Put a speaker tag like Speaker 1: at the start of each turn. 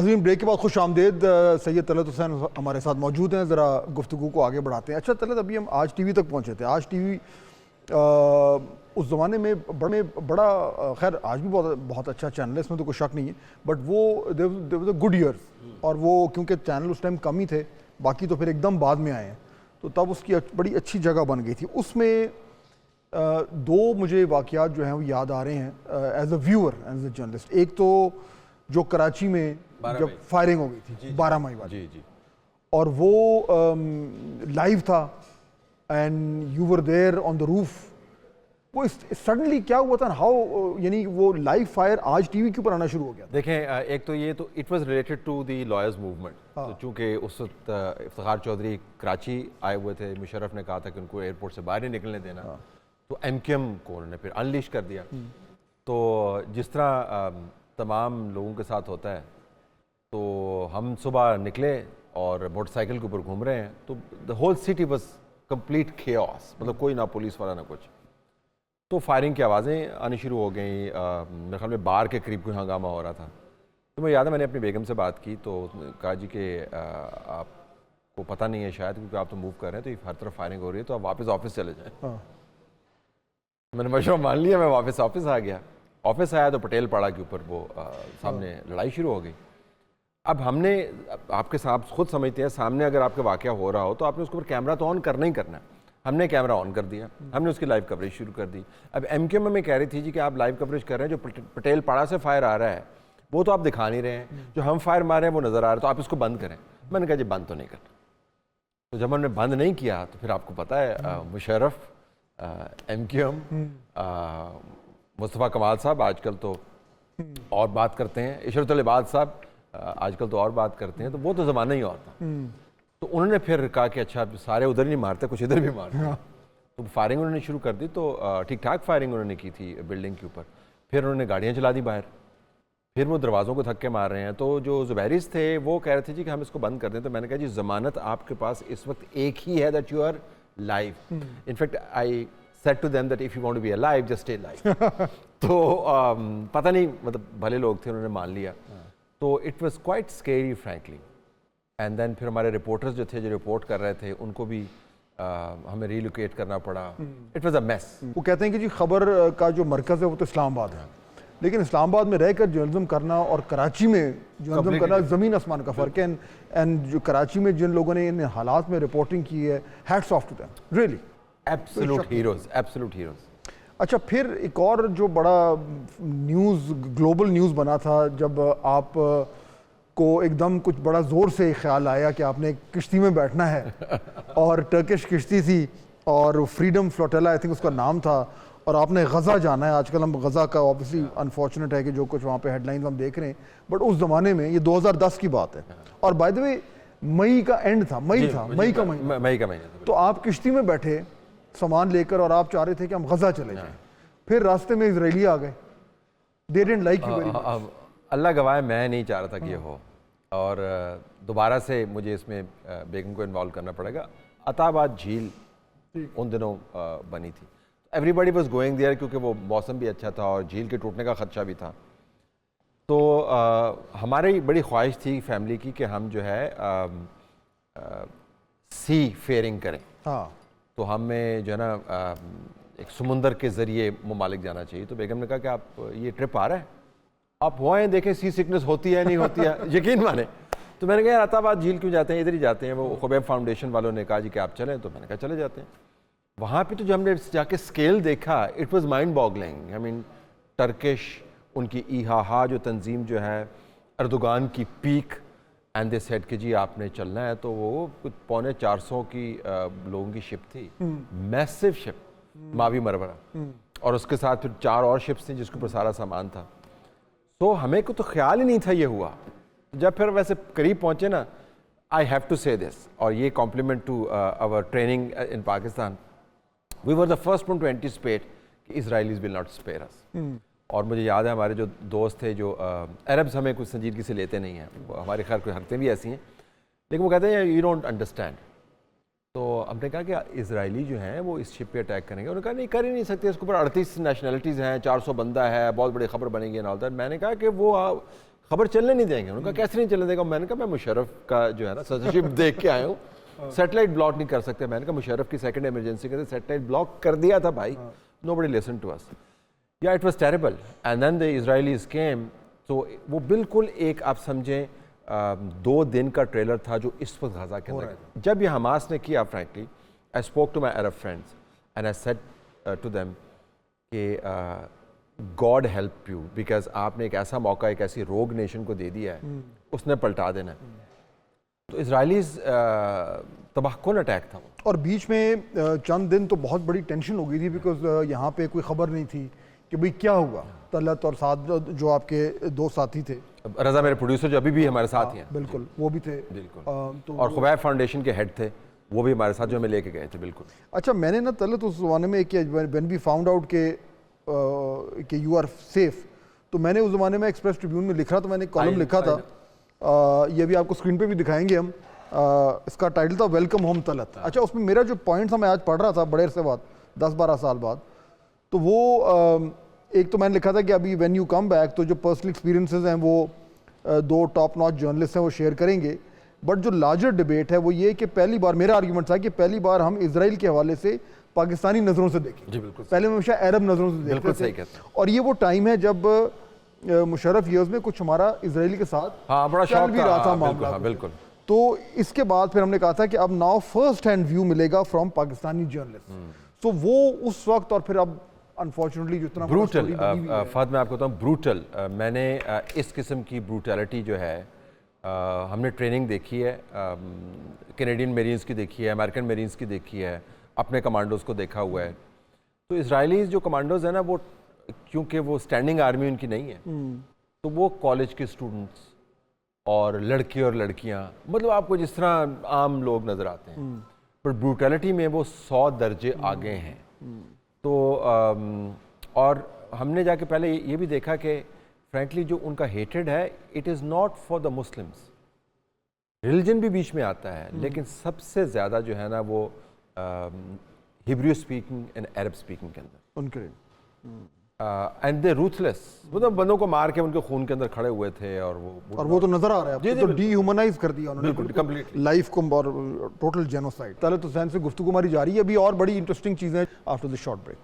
Speaker 1: नाज़रीन, ब्रेक के बाद खुश आमदेद। सैयद तलत हुसैन हमारे साथ मौजूद हैं। ज़रा गुफ्तगू को आगे बढ़ाते हैं। अच्छा तलत, अभी हम आज टीवी तक पहुँचे थे। आज टीवी उस ज़माने में बड़ा खैर आज भी बहुत अच्छा चैनल है, इसमें तो कोई शक नहीं है, बट वो there was a good years. और वो क्योंकि चैनल उस टाइम कम ही थे, बाकी तो फिर एकदम बाद में आए हैं, तो तब उसकी बड़ी अच्छी जगह बन गई थी। उसमें दो मुझे वाक़यात जो हैं वो याद आ रहे हैं as a viewer, as a journalist. एक तो जो कराची में जब फायरिंग हो गई थी 12 मई वाली, और वो लाइव था and you were there on the roof. वो सडनली क्या हुआ था, हाउ, यानी वो लाइव फायर आज टीवी के ऊपर आना शुरू हो गया।
Speaker 2: देखें, एक तो ये तो it was related to the lawyers movement. तो चूँकि उस वक्त इफ्तिखार चौधरी कराची आए हुए थे, मुशर्रफ ने कहा था कि उनको एयरपोर्ट से बाहर नहीं निकलने देना, तो MQM को उन्होंने फिर अनलीश कर दिया। तो जिस तरह तमाम लोगों के साथ होता है, तो हम सुबह निकले और मोटरसाइकिल के ऊपर घूम रहे हैं, तो the whole city was complete chaos, मतलब कोई ना पुलिस वाला ना कुछ। तो फायरिंग की आवाज़ें आनी शुरू हो गई। मेरे ख्याल में बार के करीब कोई हंगामा हो रहा था। तो मुझे याद है मैंने अपनी बेगम से बात की, तो उसने कहा जी कि आपको पता नहीं है शायद, क्योंकि आप तो मूव कर रहे हैं, तो हर तरफ फायरिंग हो रही है, तो आप वापस ऑफिस चले जाएँ। मैंने मशवरा मान लिया, मैं वापस ऑफिस आ गया। ऑफिस आया तो पटेल पाड़ा के ऊपर वो सामने लड़ाई शुरू हो गई। अब हमने, आपके साथ खुद समझते हैं, सामने अगर आपके वाक़या हो रहा हो तो आपने उसके ऊपर कैमरा तो ऑन करना ही करना है। हमने कैमरा ऑन कर दिया, हमने उसकी लाइव कवरेज शुरू कर दी। अब MQM में कह रही थी जी कि आप लाइव कवरेज कर रहे हैं, जो पटेल पाड़ा से फायर आ रहा है वो तो आप दिखा नहीं रहे हैं, जो हम फायर मार रहे हैं वो नज़र आ रहा है, तो आप इसको बंद करें। मैंने कहा जी बंद तो नहीं करना। तो जब हमने बंद नहीं किया तो फिर आपको पता है मुशर्रफ, MQM, मुस्तफ़ा कमाल साहब आजकल तो और बात करते हैं, इशरत अलीबाद साहब आजकल तो और बात करते हैं, तो वो तो ज़माना ही और था। तो उन्होंने फिर कहा कि अच्छा सारे उधर नहीं मारते, कुछ इधर भी मारते हैं। तो फायरिंग उन्होंने शुरू कर दी। तो ठीक ठाक फायरिंग उन्होंने की थी बिल्डिंग के ऊपर। फिर उन्होंने गाड़ियाँ चला दी बाहर, फिर वो दरवाज़ों को धक्के मार रहे हैं। तो जो ज़ुबैरिस थे वो कह रहे थे जी कि हम इसको बंद कर दें। तो मैंने कहा जी ज़मानत आपके पास इस वक्त एक ही है, that you are live. In fact I said to them that if you want to be alive just stay live. तो पता नहीं, मतलब भले लोग थे, उन्होंने मान लिया। तो it was quite scary frankly. And then फिर हमारे रिपोर्टर्स जो थे, जो रिपोर्ट कर रहे थे, उनको भी हमें रीलोकेट करना पड़ा। It was a mess.
Speaker 1: वो कहते हैं कि जी खबर का जो मरकज़ है वो तो इस्लामाबाद है, लेकिन इस्लामाबाद में रहकर जर्नलिज्म करना और कराची में जर्नलिज्म करना ज़मीन आसमान का फ़र्क है। एंड जो कराची में जिन लोगों ने इन हालात में रिपोर्टिंग की है, hats off to them, really
Speaker 2: absolute heroes, absolute heroes.
Speaker 1: अच्छा, फिर एक और जो बड़ा न्यूज़, ग्लोबल न्यूज़ बना था, जब आप को एकदम कुछ बड़ा ज़ोर से ख्याल आया कि आपने एक किश्ती में बैठना है, और टर्किश किश्ती थी और फ्रीडम फ्लोटेला आई थिंक उसका नाम था, और आपने गज़ा जाना है। आजकल हम गज़ा का ऑब्वियसली अनफॉर्चुनेट है कि जो कुछ वहाँ पे हेडलाइंस हम देख रहे हैं, बट उस ज़माने में ये 2010 की बात है, और बाय द वे मई का एंड था, मई का महीना। तो आप किश्ती में बैठे सामान लेकर, और आप चाह रहे थे कि हम गज़ा चले जाएं। फिर रास्ते में इजरायली आ गए, they didn't like you very much.
Speaker 2: अल्लाह गवाह, मैं नहीं चाह रहा था कि ये हो, और दोबारा से मुझे इसमें बेगम को इन्वॉल्व करना पड़ेगा। अताबाद झील उन दिनों बनी थी, एवरीबॉडी वाज गोइंग देयर, क्योंकि वो मौसम भी अच्छा था और झील के टूटने का ख़दशा भी था। तो हमारी बड़ी ख्वाहिश थी फैमिली की कि हम जो है सी फेयरिंग करें। तो हमें जो है ना एक समुंदर के ज़रिए ममालिक जाना चाहिए। तो बेगम ने कहा कि आप, ये ट्रिप आ रहा है, आप हुआ हैं, देखें सी सिकनेस होती है नहीं होती है, यकीन माने। तो मैंने कहा यार अताबाद झील क्यों जाते हैं, इधर ही जाते हैं। वो खुबैब फाउंडेशन वालों ने कहा जी कि आप चलें, तो मैंने कहा चले जाते हैं। वहाँ पे तो जब हमने जाके स्केल देखा, it was mind boggling. I mean Turkish, उनकी ईहा जो तंजीम जो है, अर्दोगान की पीक, एंड दे सेड कि जी आपने चलना है। तो वो कुछ 450 की लोगों की शिप थी, मैसिव शिप, मावी मरवरा, और उसके साथ फिर 4 और शिप्स थी जिसके ऊपर सारा सामान था। तो हमें को तो ख्याल ही नहीं था ये हुआ। जब फिर वैसे करीब पहुंचे ना, I have to say this, और ये compliment to our training in Pakistan, we were the first one to anticipate कि Israelis will not spare us. और मुझे याद है हमारे जो दोस्त थे, जो अरब्स हमें कुछ संजीदगी से लेते नहीं हैं, हमारे खैर कुछ हरकतें भी ऐसी हैं, लेकिन वो कहते हैं यू डोंट अंडरस्टैंड। तो हमने कहा कि इजरायली जो हैं वो इस शिप पे अटैक करेंगे। उन्होंने कहा नहीं, कर ही नहीं सकते, इसके ऊपर 38 नेशनलिटीज़ हैं, 400 बंदा है, बहुत बड़ी खबर बनेगी ना। मैंने कहा कि वो खबर चलने नहीं देंगे। उनका कैसे नहीं चलने देगा? मैंने कहा मैं मुशर्रफ का जो है ना सदरशिप देख के आया हूँ, सैटेलाइट ब्लॉक नहीं कर सकते। मैंने कहा मुशर्रफ की सेकंड इमरजेंसी के सैटेलाइट ब्लॉक कर दिया था भाई, nobody listen to us. Yeah it was terrible and then the Israelis came. तो वो बिल्कुल एक आप समझें 2 दिन का ट्रेलर था जो इस वक्त गाजा के अंदर। जब ये हमास ने किया, frankly I spoke to my Arab friends and I said to them कि गॉड हेल्प यू, बिकॉज आपने एक ऐसा मौका एक ऐसी रोग नेशन को दे दिया है, उसने पलटा देना है। तो इजरायलीज तबाहकुन अटैक था।
Speaker 1: और बीच में चंद दिन तो बहुत बड़ी टेंशन हो गई थी, बिकॉज यहाँ पे कोई खबर नहीं थी कि भाई क्या हुआ। तलत और साथ जो आपके 2 साथी थे,
Speaker 2: रजा मेरे प्रोड्यूसर जो अभी भी हमारे साथ ही हैं,
Speaker 1: बिल्कुल वो भी थे
Speaker 2: बिल्कुल।
Speaker 1: तो
Speaker 2: और खुबैब फाउंडेशन के हेड थे, वो भी हमारे साथ जो हमें लेके गए थे। बिल्कुल।
Speaker 1: अच्छा, मैंने ना तलत उस ज़माने में कि व्हेन वी फाउंड आउट कि यू आर सेफ, तो मैंने उस ज़माने में एक्सप्रेस ट्रिब्यून में लिखा, तो मैंने कॉलम लिखा था, ये भी आपको स्क्रीन पे भी दिखाएंगे हम। इसका टाइटल था वेलकम होम तलत। अच्छा, उसमें मेरा जो पॉइंट था, मैं आज पढ़ रहा था बड़े अरसे बाद, 10-12 साल बाद, तो वो एक तो मैंने लिखा था कि अभी व्हेन यू कम बैक, तो जो पर्सनल एक्सपीरियंसेस हैं वो 2 टॉप नॉच जर्नलिस्ट हैं वो शेयर करेंगे। बट जो लार्जर डिबेट है वो ये कि पहली बार, मेरा आर्ग्यूमेंट था कि पहली बार हम इजराइल के हवाले से पाकिस्तानी नज़रों से देखें।
Speaker 2: जी बिल्कुल।
Speaker 1: पहले हम हमेशा अरब नज़रों से देखते
Speaker 2: बिल्कुल
Speaker 1: थे।
Speaker 2: सही कहते हैं।
Speaker 1: और ये वो टाइम है जब मुशर्रफ ईयर्स में कुछ हमारा इजराइल के साथ
Speaker 2: बड़ा
Speaker 1: चल
Speaker 2: शौक
Speaker 1: भी रहा था मामला।
Speaker 2: हाँ, बिल्कुल।
Speaker 1: तो इसके बाद फिर हमने कहा था कि अब नाउ फर्स्ट हैंड व्यू मिलेगा फ्रॉम पाकिस्तानी जर्नलिस्ट। तो वो उस वक्त, और फिर अब अनफॉर्चुनेटली जितना
Speaker 2: ब्रूटल, फहद मैं आपको बताऊँ, ब्रूटल। मैंने इस किस्म की ब्रूटैलिटी जो है हमने ट्रेनिंग देखी है, कैनेडियन मेरीन्स की देखी है, अमेरिकन मेरीन्स की देखी है, अपने कमांडोज़ को देखा हुआ है। तो इजरायलीज़ जो कमांडोज़ हैं ना, वो क्योंकि वो स्टैंडिंग आर्मी उनकी नहीं है, तो वो कॉलेज के स्टूडेंट्स और लड़के और लड़कियां, मतलब आपको जिस तरह आम लोग नज़र आते हैं, पर ब्रूटैलिटी में वो 100 दर्जे आगे हैं। तो और हमने जाके पहले ये भी देखा कि फ्रैंकली जो उनका हेटेड है, it is not for the Muslims. Religion भी बीच में आता है, लेकिन सबसे ज़्यादा जो है ना वो Hebrew speaking and Arab speaking के अंदर
Speaker 1: उनके
Speaker 2: एंड दे रूथलेस, मतलब बंदों को मार के उनके खून के अंदर खड़े हुए थे। और वो तो
Speaker 1: नजर आ रहा है, तो डीह्यूमनाइज कर दिया उन्होंने
Speaker 2: बिल्कुल कंप्लीटली
Speaker 1: लाइफ को, और टोटल जेनोसाइड। तलत हुसैन से गुफ्तगू हमारी जारी है। अभी और बड़ी इंटरेस्टिंग चीज़ें आफ्टर द शॉर्ट ब्रेक।